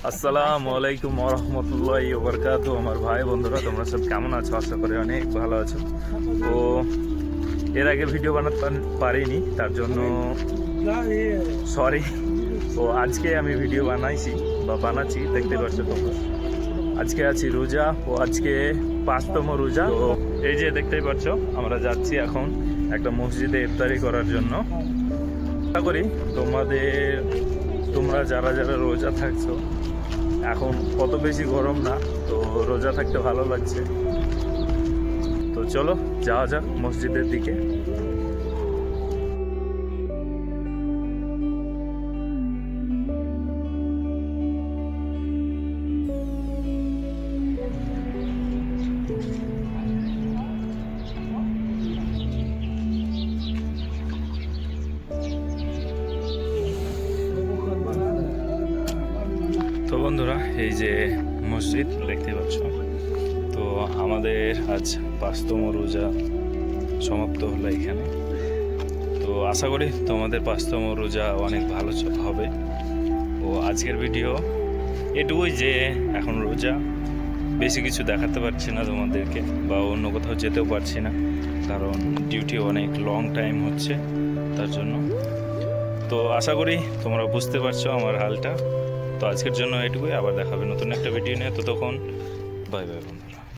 আসসালামু আলাইকুম ওয়া রাহমাতুল্লাহি ওয়া বারাকাতুহু। আমার ভাই বন্ধুরা, তোমরা সব কেমন আছো? আশা করি অনেক ভালো আছো। তো এর আগে ভিডিও বানাতে পারিনি, তার জন্য সরি। তো আজকে আমি ভিডিও বানাচ্ছি, দেখতে পাচ্ছ তোমরা। আজকে আছি রোজা, ও আজকে 5তম রোজা। তো এই যে দেখতেই পাচ্ছ, আমরা যাচ্ছি এখন একটা মসজিদে ইফতারি করার জন্য। আশা করি তোমরা যারা যারা রোজা থাকছো, এখন কত বেশি গরম না, তো রোজা থাকতে ভালো লাগছে। তো চলো যাওয়া যাক মসজিদের দিকে। তো বন্ধুরা, এই যে মসজিদ দেখতে পাচ্ছ। তো আমাদের আজ 5তম রোজা সমাপ্ত হলো এখানে। তো আশা করি তোমাদের 5তম রোজা অনেক ভালো হবে। ও আজকের ভিডিও এটুকুই যে এখন রোজা, বেশি কিছু দেখাতে পারছি না তোমাদেরকে, বা অন্য কোথাও যেতেও পারছি না, কারণ ডিউটি অনেক লং টাইম হচ্ছে তার জন্য। তো আশা করি তোমরা বুঝতে পারছো আমার হালটা। তো আজকের জন্য এটুকুই, আবার দেখাবে নতুন একটা ভিডিও নিয়ে। ততক্ষণ বাই বাই বন্ধু।